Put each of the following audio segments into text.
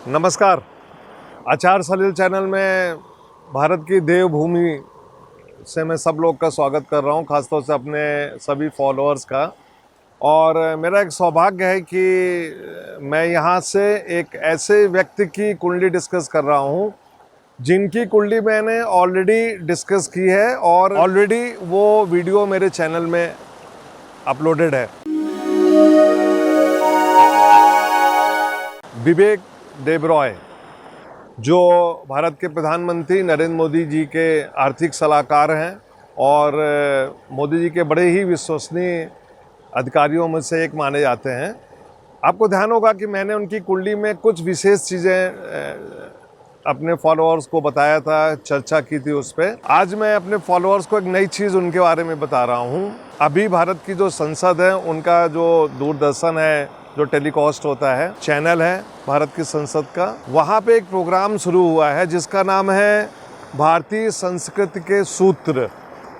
नमस्कार। आचार सलील चैनल में भारत की देवभूमि से मैं सब लोग का स्वागत कर रहा हूं, ख़ासतौर से अपने सभी फॉलोअर्स का। और मेरा एक सौभाग्य है कि मैं यहां से एक ऐसे व्यक्ति की कुंडली डिस्कस कर रहा हूं जिनकी कुंडली मैंने ऑलरेडी डिस्कस की है और ऑलरेडी वो वीडियो मेरे चैनल में अपलोडेड है। विवेक देबरॉय, जो भारत के प्रधानमंत्री नरेंद्र मोदी जी के आर्थिक सलाहकार हैं और मोदी जी के बड़े ही विश्वसनीय अधिकारियों में से एक माने जाते हैं। आपको ध्यान होगा कि मैंने उनकी कुंडली में कुछ विशेष चीज़ें अपने फॉलोअर्स को बताया था, चर्चा की थी उस पर। आज मैं अपने फॉलोअर्स को एक नई चीज़ उनके बारे में बता रहा हूँ। अभी भारत की जो संसद है, उनका जो दूरदर्शन है, जो टेलीकास्ट होता है, चैनल है भारत की संसद का, वहाँ पे एक प्रोग्राम शुरू हुआ है जिसका नाम है भारतीय संस्कृति के सूत्र।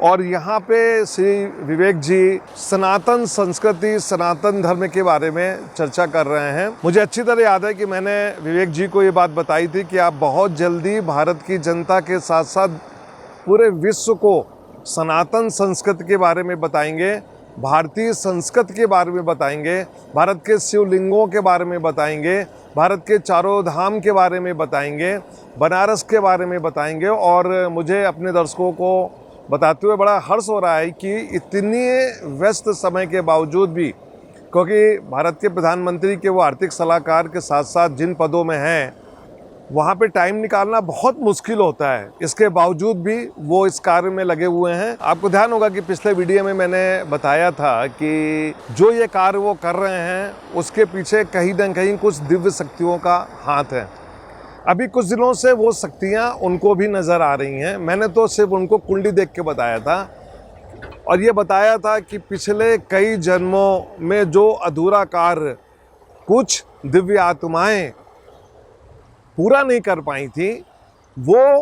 और यहाँ पे श्री विवेक जी सनातन संस्कृति, सनातन धर्म के बारे में चर्चा कर रहे हैं। मुझे अच्छी तरह याद है कि मैंने विवेक जी को ये बात बताई थी कि आप बहुत जल्दी भारत की जनता के साथ साथ पूरे विश्व को सनातन संस्कृति के बारे में बताएंगे, भारतीय संस्कृति के बारे में बताएंगे, भारत के शिवलिंगों के बारे में बताएंगे, भारत के चारों धाम के बारे में बताएंगे, बनारस के बारे में बताएंगे। और मुझे अपने दर्शकों को बताते हुए बड़ा हर्ष हो रहा है कि इतनी व्यस्त समय के बावजूद भी, क्योंकि भारत के प्रधानमंत्री के वो आर्थिक सलाहकार के साथ साथ जिन पदों में हैं, वहाँ पे टाइम निकालना बहुत मुश्किल होता है। इसके बावजूद भी वो इस कार्य में लगे हुए हैं। आपको ध्यान होगा कि पिछले वीडियो में मैंने बताया था कि जो ये कार्य वो कर रहे हैं, उसके पीछे कहीं न कहीं कुछ दिव्य शक्तियों का हाथ है। अभी कुछ दिनों से वो शक्तियाँ उनको भी नज़र आ रही हैं। मैंने तो सिर्फ उनको कुंडली देख के बताया था और ये बताया था कि पिछले कई जन्मों में जो अधूरा कार्य कुछ दिव्य आत्माएं पूरा नहीं कर पाई थी, वो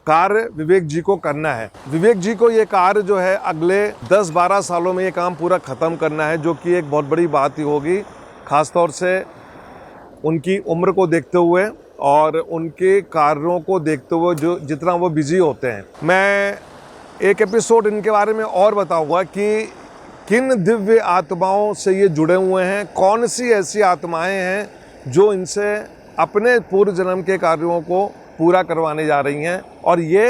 कार्य विवेक जी को करना है। विवेक जी को ये कार्य जो है अगले 10-12 सालों में ये काम पूरा ख़त्म करना है, जो कि एक बहुत बड़ी बात ही होगी, ख़ासतौर से उनकी उम्र को देखते हुए और उनके कार्यों को देखते हुए जो जितना वो बिजी होते हैं। मैं एक एपिसोड इनके बारे में और बताऊंगा कि किन दिव्य आत्माओं से ये जुड़े हुए हैं, कौन सी ऐसी आत्माएं हैं जो इनसे अपने पूर्व जन्म के कार्यों को पूरा करवाने जा रही हैं और ये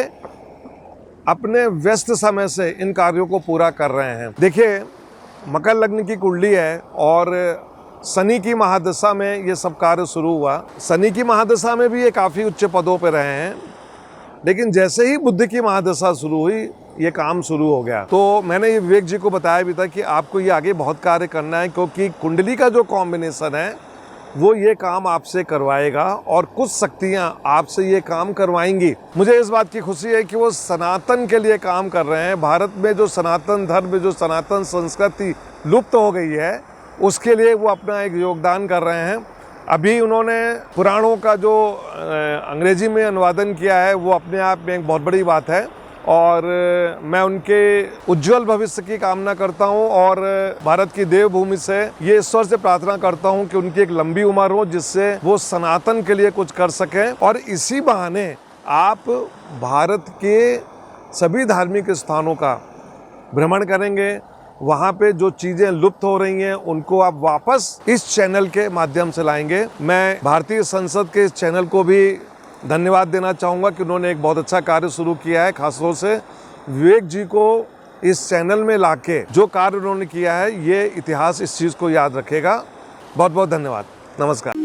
अपने व्यस्त समय से इन कार्यों को पूरा कर रहे हैं। देखिए, मकर लग्न की कुंडली है और शनि की महादशा में ये सब कार्य शुरू हुआ। शनि की महादशा में भी ये काफ़ी उच्च पदों पर रहे हैं, लेकिन जैसे ही बुध की महादशा शुरू हुई, ये काम शुरू हो गया। तो मैंने ये विवेक जी को बताया भी था कि आपको ये आगे बहुत कार्य करना है, क्योंकि कुंडली का जो कॉम्बिनेशन है वो ये काम आपसे करवाएगा और कुछ शक्तियाँ आपसे ये काम करवाएंगी। मुझे इस बात की खुशी है कि वो सनातन के लिए काम कर रहे हैं। भारत में जो सनातन धर्म, जो सनातन संस्कृति लुप्त हो गई है, उसके लिए वो अपना एक योगदान कर रहे हैं। अभी उन्होंने पुराणों का जो अंग्रेजी में अनुवादन किया है, वो अपने आप में एक बहुत बड़ी बात है और मैं उनके उज्जवल भविष्य की कामना करता हूं और भारत की देवभूमि से ये ईश्वर से प्रार्थना करता हूं कि उनकी एक लंबी उम्र हो, जिससे वो सनातन के लिए कुछ कर सकें। और इसी बहाने आप भारत के सभी धार्मिक स्थानों का भ्रमण करेंगे, वहाँ पे जो चीज़ें लुप्त हो रही हैं उनको आप वापस इस चैनल के माध्यम से लाएंगे। मैं भारतीय संसद के इस चैनल को भी धन्यवाद देना चाहूँगा कि उन्होंने एक बहुत अच्छा कार्य शुरू किया है। खासतौर से विवेक जी को इस चैनल में लाके जो कार्य उन्होंने किया है, ये इतिहास इस चीज़ को याद रखेगा। बहुत बहुत धन्यवाद। नमस्कार।